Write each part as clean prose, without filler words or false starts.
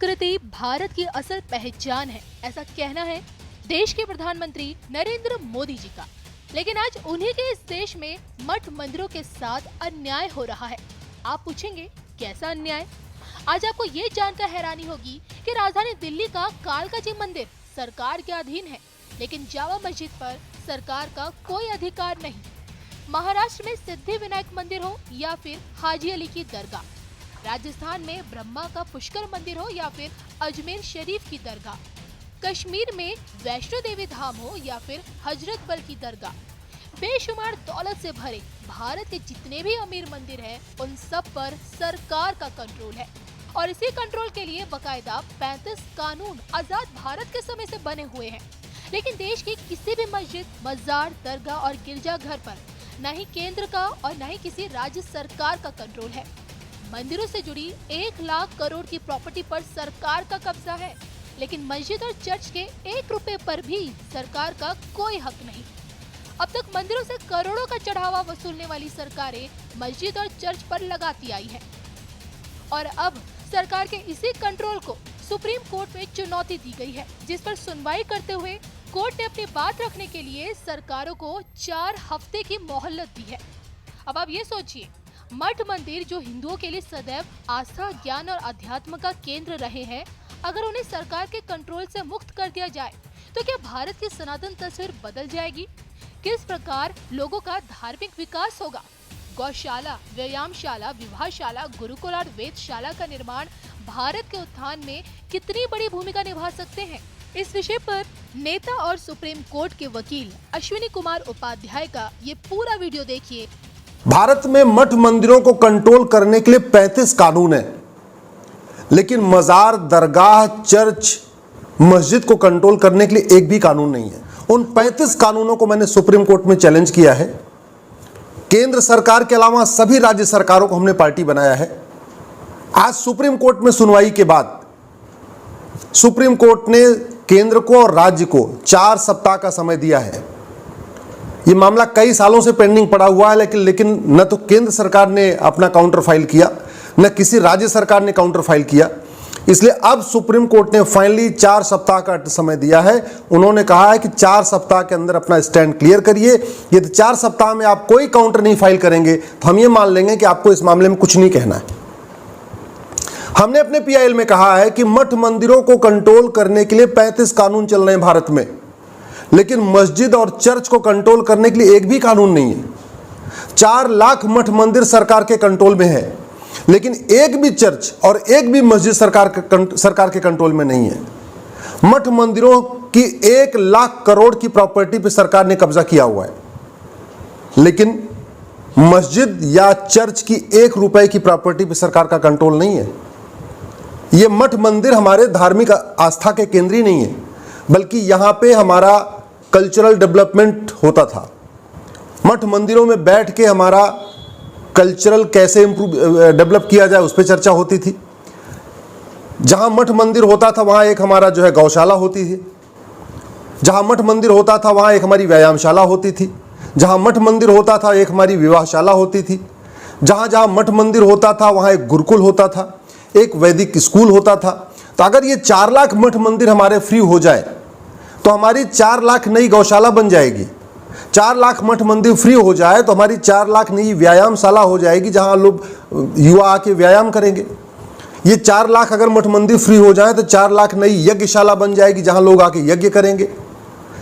संस्कृति भारत की असल पहचान है, ऐसा कहना है देश के प्रधानमंत्री नरेंद्र मोदी जी का। लेकिन आज उन्हीं के इस देश में मठ मंदिरों के साथ अन्याय हो रहा है। आप पूछेंगे कैसा अन्याय? आज आपको ये जानकर हैरानी होगी कि राजधानी दिल्ली का कालका जी मंदिर सरकार के अधीन है, लेकिन जामा मस्जिद पर सरकार का कोई अधिकार नहीं। महाराष्ट्र में सिद्धि विनायक मंदिर हो या फिर हाजी अली की दरगाह, राजस्थान में ब्रह्मा का पुष्कर मंदिर हो या फिर अजमेर शरीफ की दरगाह, कश्मीर में वैष्णो देवी धाम हो या फिर हजरत बल की दरगाह, बेशुमार दौलत से भरे भारत के जितने भी अमीर मंदिर हैं, उन सब पर सरकार का कंट्रोल है। और इसी कंट्रोल के लिए बकायदा 35 कानून आजाद भारत के समय से बने हुए हैं। लेकिन देश की किसी भी मस्जिद, मजार, दरगाह और गिरजाघर पर न ही केंद्र का और न ही किसी राज्य सरकार का कंट्रोल है। मंदिरों से जुड़ी 1 लाख करोड़ की प्रॉपर्टी पर सरकार का कब्जा है, लेकिन मस्जिद और चर्च के 1 रुपए पर भी सरकार का कोई हक नहीं। अब तक मंदिरों से करोड़ों का चढ़ावा वसूलने वाली सरकारें मस्जिद और चर्च पर लगाती आई है। और अब सरकार के इसी कंट्रोल को सुप्रीम कोर्ट में चुनौती दी गई है, जिस पर सुनवाई करते हुए कोर्ट ने अपनी बात रखने के लिए सरकारों को 4 हफ्ते की मोहलत दी है। अब आप ये सोचिए, मठ मंदिर जो हिंदुओं के लिए सदैव आस्था, ज्ञान और अध्यात्म का केंद्र रहे हैं, अगर उन्हें सरकार के कंट्रोल से मुक्त कर दिया जाए तो क्या भारत की सनातन तस्वीर बदल जाएगी? किस प्रकार लोगों का धार्मिक विकास होगा? गौशाला, व्यायामशाला, विवाहशाला, गुरुकुल और वेदशाला का निर्माण भारत के उत्थान में कितनी बड़ी भूमिका निभा सकते हैं? इस विषय पर नेता और सुप्रीम कोर्ट के वकील अश्विनी कुमार उपाध्याय का ये पूरा वीडियो देखिए। भारत में मठ मंदिरों को कंट्रोल करने के लिए 35 कानून हैं, लेकिन मजार, दरगाह, चर्च, मस्जिद को कंट्रोल करने के लिए एक भी कानून नहीं है। उन 35 कानूनों को मैंने सुप्रीम कोर्ट में चैलेंज किया है। केंद्र सरकार के अलावा सभी राज्य सरकारों को हमने पार्टी बनाया है। आज सुप्रीम कोर्ट में सुनवाई के बाद सुप्रीम कोर्ट ने केंद्र को और राज्य को 4 सप्ताह का समय दिया है। ये मामला कई सालों से पेंडिंग पड़ा हुआ है, लेकिन न तो केंद्र सरकार ने अपना काउंटर फाइल किया, न किसी राज्य सरकार ने काउंटर फाइल किया। इसलिए अब सुप्रीम कोर्ट ने फाइनली 4 सप्ताह का समय दिया है। उन्होंने कहा है कि 4 सप्ताह के अंदर अपना स्टैंड क्लियर करिए। यदि 4 सप्ताह में आप कोई काउंटर नहीं फाइल करेंगे तो हम ये मान लेंगे कि आपको इस मामले में कुछ नहीं कहना है। हमने अपने पीआईएल में कहा है कि मठ मंदिरों को कंट्रोल करने के लिए 35 कानून चल रहे हैं भारत में, लेकिन मस्जिद और चर्च को कंट्रोल करने के लिए एक भी कानून नहीं है। 4 लाख मठ मंदिर सरकार के कंट्रोल में है, लेकिन एक भी चर्च और एक भी मस्जिद सरकार के कंट्रोल में नहीं है। मठ मंदिरों की 1 लाख करोड़ की प्रॉपर्टी पे सरकार ने कब्जा किया हुआ है, लेकिन मस्जिद या चर्च की 1 रुपए की प्रॉपर्टी पे सरकार का कंट्रोल नहीं है। ये मठ मंदिर हमारे धार्मिक आस्था के केंद्र ही नहीं है, बल्कि यहाँ पे हमारा कल्चरल डेवलपमेंट होता था। मठ मंदिरों में बैठ के हमारा कल्चरल कैसे डेवलप किया जाए उस पर चर्चा होती थी। जहाँ मठ मंदिर होता था वहाँ एक हमारा जो है गौशाला होती थी। जहाँ मठ मंदिर होता था वहाँ एक हमारी व्यायामशाला होती थी। जहाँ मठ मंदिर होता था एक हमारी विवाहशाला होती थी। जहाँ जहाँ मठ मंदिर होता था वहाँ एक गुरुकुल होता था, एक वैदिक स्कूल होता था। तो अगर ये 4 लाख मठ मंदिर हमारे फ्री हो जाए तो हमारी 4 लाख नई गौशाला बन जाएगी। 4 लाख मठ मंदिर फ्री हो जाए तो हमारी 4 लाख नई व्यायामशाला हो जाएगी, जहां लोग युवा आके व्यायाम करेंगे। ये 4 लाख अगर मठ मंदिर फ्री हो जाए तो 4 लाख नई यज्ञशाला बन जाएगी, जहां लोग आके यज्ञ करेंगे।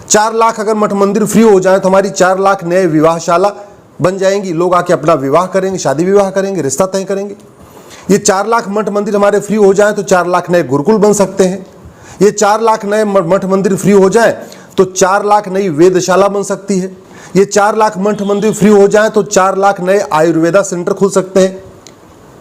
4 लाख अगर मठ मंदिर फ्री हो जाए तो हमारी 4 लाख नए विवाहशाला बन जाएंगी, लोग आके अपना विवाह करेंगे, शादी विवाह करेंगे, रिश्ता तय करेंगे। ये 4 लाख मठ मंदिर हमारे फ्री हो जाए तो 4 लाख नए गुरुकुल बन सकते हैं। ये 4 लाख नए मठ मंदिर फ्री हो जाए तो 4 लाख नई वेदशाला बन सकती है। ये 4 लाख मठ मंदिर फ्री हो जाए तो 4 लाख नए आयुर्वेदा सेंटर खुल सकते हैं,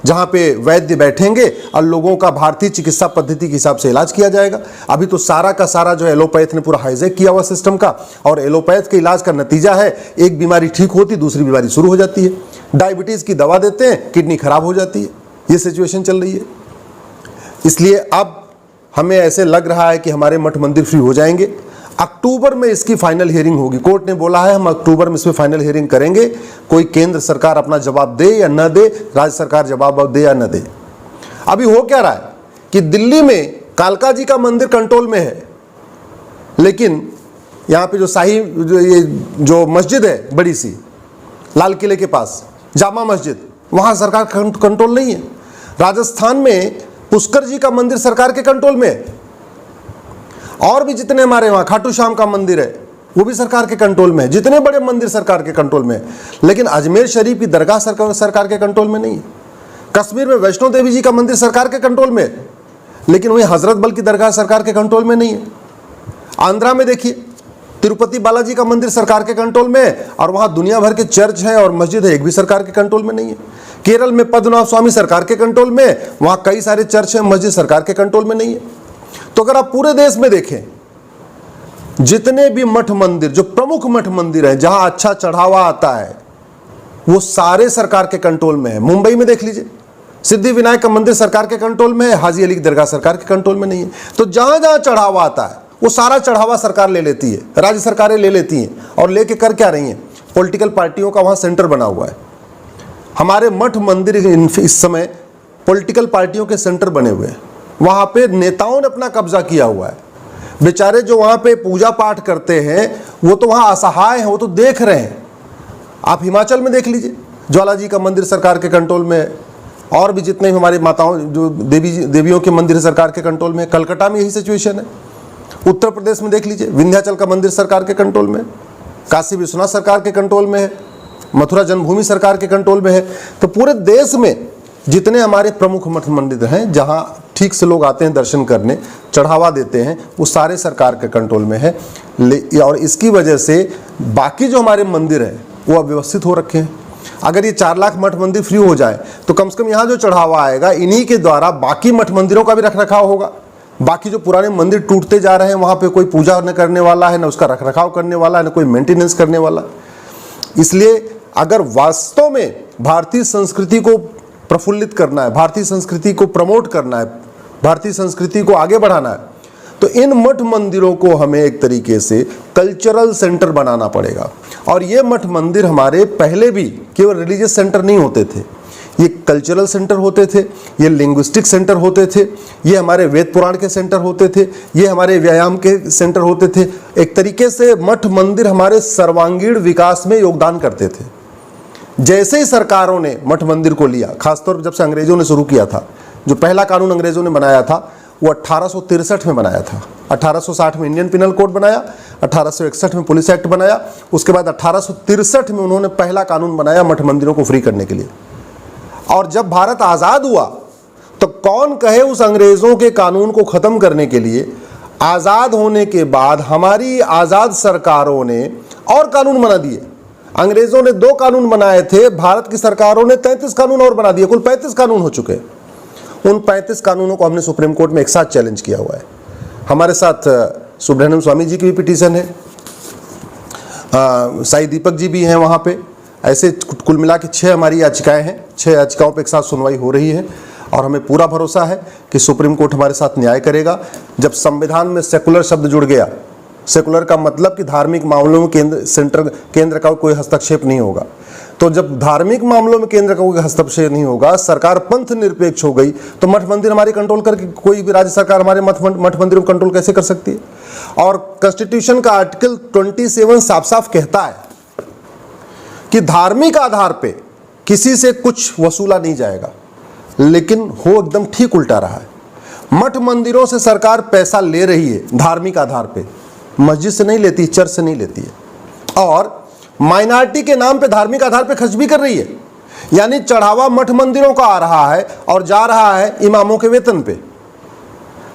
जहाँ पे वैद्य बैठेंगे और लोगों का भारतीय चिकित्सा पद्धति के हिसाब से इलाज किया जाएगा। अभी तो सारा का सारा जो एलोपैथ ने पूरा हाईजैक किया हुआ सिस्टम का, और एलोपैथ के इलाज का नतीजा है एक बीमारी ठीक होती, दूसरी बीमारी शुरू हो जाती है। डायबिटीज़ की दवा देते हैं, किडनी खराब हो जाती है। ये सिचुएशन चल रही है। इसलिए अब हमें ऐसे लग रहा है कि हमारे मठ मंदिर फ्री हो जाएंगे। अक्टूबर में इसकी फाइनल हियरिंग होगी। कोर्ट ने बोला है हम अक्टूबर में इसमें फाइनल हियरिंग करेंगे। कोई केंद्र सरकार अपना जवाब दे या न दे, राज्य सरकार जवाब दे या न दे। अभी हो क्या रहा है कि दिल्ली में कालका जी का मंदिर कंट्रोल में है, लेकिन यहाँ पे जो मस्जिद है बड़ी सी लाल किले के पास जामा मस्जिद, वहाँ सरकार कंट्रोल नहीं है। राजस्थान में पुष्कर जी का मंदिर सरकार के कंट्रोल में है, और भी जितने हमारे वहाँ खाटू श्याम का मंदिर है वो भी सरकार के कंट्रोल में है, जितने बड़े मंदिर सरकार के कंट्रोल में है। लेकिन अजमेर शरीफ की दरगाह सरकार के कंट्रोल में नहीं है। कश्मीर में वैष्णो देवी जी का मंदिर सरकार के कंट्रोल में है, लेकिन वही हजरत बल की दरगाह सरकार के कंट्रोल में नहीं है। आंध्रा में देखिए तिरुपति बालाजी का मंदिर सरकार के कंट्रोल में है, और वहाँ दुनिया भर के चर्च हैं और मस्जिद है, एक भी सरकार के कंट्रोल में नहीं है। केरल में पद्मनाभ स्वामी सरकार के कंट्रोल में है, वहाँ कई सारे चर्च हैं, मस्जिद सरकार के कंट्रोल में नहीं है। तो अगर आप पूरे देश में देखें, जितने भी मठ मंदिर, जो प्रमुख मठ मंदिर हैं जहां अच्छा चढ़ावा आता है, वो सारे सरकार के कंट्रोल में है। मुंबई में देख लीजिए, सिद्धि विनायक का मंदिर सरकार के कंट्रोल में है, हाजी अली की दरगाह सरकार के कंट्रोल में नहीं है। तो जहां जहां चढ़ावा आता है वो सारा चढ़ावा सरकार ले लेती है, राज्य सरकारें ले लेती हैं, और लेके कर क्या रही हैं? पॉलिटिकल पार्टियों का वहां सेंटर बना हुआ है। हमारे मठ मंदिर इस समय पॉलिटिकल पार्टियों के सेंटर बने हुए हैं, वहां पे नेताओं ने अपना कब्जा किया हुआ है। बेचारे जो वहां पे पूजा पाठ करते हैं वो तो वहां असहाय हैं, वो तो देख रहे हैं। आप हिमाचल में देख लीजिए, ज्वाला जी का मंदिर सरकार के कंट्रोल में है, और भी जितने भी हमारी माताओं जो देवियों के मंदिर सरकार के कंट्रोल में है। कलकत्ता में यही सिचुएशन है। उत्तर प्रदेश में देख लीजिए, विंध्याचल का मंदिर सरकार के कंट्रोल में है, काशी विश्वनाथ सरकार के कंट्रोल में है, मथुरा जन्मभूमि सरकार के कंट्रोल में है। तो पूरे देश में जितने हमारे प्रमुख मठ मंदिर हैं जहां ठीक से लोग आते हैं दर्शन करने, चढ़ावा देते हैं, वो सारे सरकार के कंट्रोल में है। और इसकी वजह से बाकी जो हमारे मंदिर हैं वो अव्यवस्थित हो रखे हैं। अगर ये 4 लाख मठ मंदिर फ्री हो जाए तो कम से कम यहाँ जो चढ़ावा आएगा इन्हीं के द्वारा बाकी मठ मंदिरों का भी रख रखाव होगा। बाकी जो पुराने मंदिर टूटते जा रहे हैं वहाँ पे कोई पूजा न करने वाला है, न उसका रख रखाव करने वाला है, न कोई मेंटेनेंस करने वाला। इसलिए अगर वास्तव में भारतीय संस्कृति को प्रफुल्लित करना है, भारतीय संस्कृति को प्रमोट करना है, भारतीय संस्कृति को आगे बढ़ाना है, तो इन मठ मंदिरों को हमें एक तरीके से कल्चरल सेंटर बनाना पड़ेगा। और ये मठ मंदिर हमारे पहले भी केवल रिलीजियस सेंटर नहीं होते थे, ये कल्चरल सेंटर होते थे, ये लिंग्विस्टिक सेंटर होते थे, ये हमारे वेद पुराण के सेंटर होते थे, ये हमारे व्यायाम के सेंटर होते थे। एक तरीके से मठ मंदिर हमारे सर्वांगीण विकास में योगदान करते थे। जैसे ही सरकारों ने मठ मंदिर को लिया, खासतौर पर जब से अंग्रेजों ने शुरू किया था, जो पहला कानून अंग्रेजों ने बनाया था वो 1863 में बनाया था। 1860 में इंडियन पिनल कोड बनाया, 1861 में पुलिस एक्ट बनाया, उसके बाद 1863 में उन्होंने पहला कानून बनाया मठ मंदिरों को फ्री करने के लिए। और जब भारत आज़ाद हुआ तो कौन कहे उस अंग्रेज़ों के कानून को ख़त्म करने के लिए आज़ाद होने के बाद हमारी आज़ाद सरकारों ने और कानून बना दिए। अंग्रेज़ों ने 2 कानून बनाए थे, भारत की सरकारों ने 33 कानून और बना दिए, कुल 35 कानून हो चुके। उन 35 कानूनों को हमने सुप्रीम कोर्ट में एक साथ चैलेंज किया हुआ है। हमारे साथ सुब्रह्मण्यम स्वामी जी की भी पिटीशन है, साई दीपक जी भी हैं वहाँ पे। ऐसे कुल मिला के 6 हमारी याचिकाएं हैं, 6 याचिकाओं पे एक साथ सुनवाई हो रही है, और हमें पूरा भरोसा है कि सुप्रीम कोर्ट हमारे साथ न्याय करेगा। जब संविधान में सेकुलर शब्द जुड़ गया, सेकुलर का मतलब कि धार्मिक मामलों में केंद्र का कोई हस्तक्षेप नहीं होगा, तो जब धार्मिक मामलों में केंद्र का कोई हस्तक्षेप नहीं होगा, सरकार पंथ निरपेक्ष हो गई, तो मठ मंदिर हमारी कंट्रोल करके कोई भी राज्य सरकार हमारे मठ मंदिरों को कंट्रोल कैसे कर सकती है? और कॉन्स्टिट्यूशन का आर्टिकल 27 साफ साफ कहता है कि धार्मिक आधार पे किसी से कुछ वसूला नहीं जाएगा, लेकिन हो एकदम ठीक उल्टा रहा है। मठ मंदिरों से सरकार पैसा ले रही है धार्मिक आधार पे, मस्जिद से नहीं लेती, चर्च से नहीं लेती है, और माइनॉरिटी के नाम पे धार्मिक आधार पे खर्च भी कर रही है। यानी चढ़ावा मठ मंदिरों का आ रहा है और जा रहा है इमामों के वेतन पे।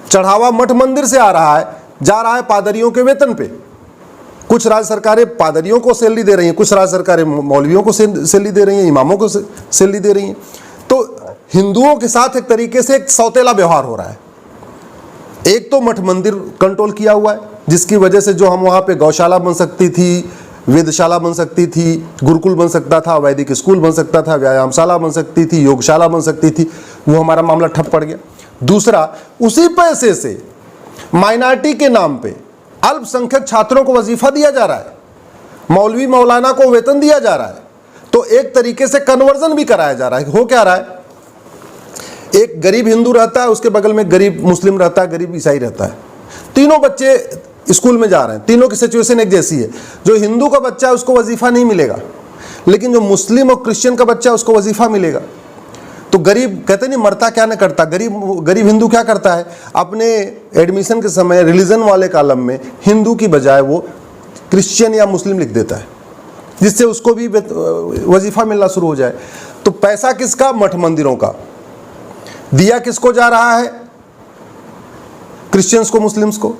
चढ़ावा मठ मंदिर से आ रहा है, जा रहा है पादरियों के वेतन पे। कुछ राज्य सरकारें पादरियों को सैलरी दे रही हैं, कुछ राज्य सरकारें मौलवियों को सैलरी दे रही हैं, इमामों को सैलरी दे रही हैं। तो हिंदुओं के साथ एक तरीके से एक सौतेला व्यवहार हो रहा है। एक तो मठ मंदिर कंट्रोल किया हुआ है, जिसकी वजह से जो हम वहाँ पे गौशाला बन सकती थी, वेदशाला बन सकती थी, गुरुकुल बन सकता था, वैदिक स्कूल बन सकता था, व्यायामशाला बन सकती थी, योगशाला बन सकती थी, वो हमारा मामला ठप पड़ गया। दूसरा, उसी पैसे से माइनॉरिटी के नाम पे अल्पसंख्यक छात्रों को वजीफा दिया जा रहा है, मौलवी मौलाना को वेतन दिया जा रहा है, तो एक तरीके से कन्वर्जन भी कराया जा रहा है। हो क्या रहा है? एक गरीब हिंदू रहता है, उसके बगल में गरीब मुस्लिम रहता है, गरीब ईसाई रहता है। तीनों बच्चे स्कूल में जा रहे हैं, तीनों की सिचुएशन एक जैसी है। जो हिंदू का बच्चा है उसको वजीफा नहीं मिलेगा, लेकिन जो मुस्लिम और क्रिश्चियन का बच्चा है उसको वजीफा मिलेगा। तो गरीब कहते नहीं मरता क्या न करता, गरीब हिंदू क्या करता है, अपने एडमिशन के समय रिलीजन वाले कॉलम में हिंदू की बजाय वो क्रिश्चियन या मुस्लिम लिख देता है, जिससे उसको भी वजीफा मिलना शुरू हो जाए। तो पैसा किसका? मठ मंदिरों का। दिया किसको जा रहा है? क्रिश्चियंस को, मुस्लिम्स को।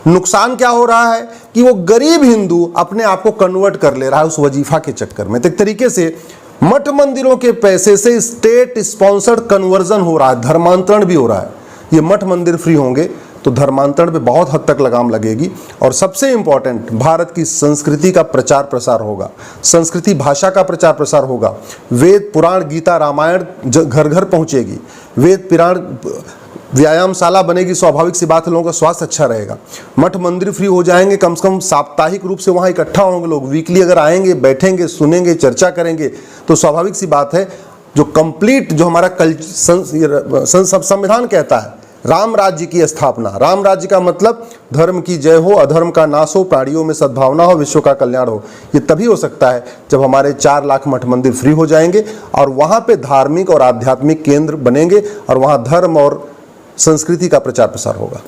नुकसान क्या हो रहा है कि वो गरीब हिंदू अपने आप को कन्वर्ट कर ले रहा है उस वजीफा के चक्कर में। तो एक तरीके से मठ मंदिरों के पैसे से स्टेट स्पॉन्सर्ड कन्वर्जन हो रहा है, धर्मांतरण भी हो रहा है। ये मठ मंदिर फ्री होंगे तो धर्मांतरण पे बहुत हद तक लगाम लगेगी। और सबसे इंपॉर्टेंट, भारत की संस्कृति का प्रचार प्रसार होगा, संस्कृति भाषा का प्रचार प्रसार होगा। वेद पुराण गीता रामायण घर घर पहुंचेगी, वेद पुराण व्यायामशाला बनेगी, स्वाभाविक सी बात है, लोगों का स्वास्थ्य अच्छा रहेगा। मठ मंदिर फ्री हो जाएंगे, कम से कम साप्ताहिक रूप से वहाँ इकट्ठा होंगे लोग, वीकली अगर आएंगे, बैठेंगे, सुनेंगे, चर्चा करेंगे, तो स्वाभाविक सी बात है जो कंप्लीट जो हमारा संविधान कहता है, राम राज्य की स्थापना। राम राज्य का मतलब धर्म की जय हो, अधर्म का नाश हो, प्राणियों में सद्भावना हो, विश्व का कल्याण हो। ये तभी हो सकता है जब हमारे 4 लाख मठ मंदिर फ्री हो जाएंगे और वहाँ पे धार्मिक और आध्यात्मिक केंद्र बनेंगे और वहाँ धर्म और संस्कृति का प्रचार प्रसार होगा।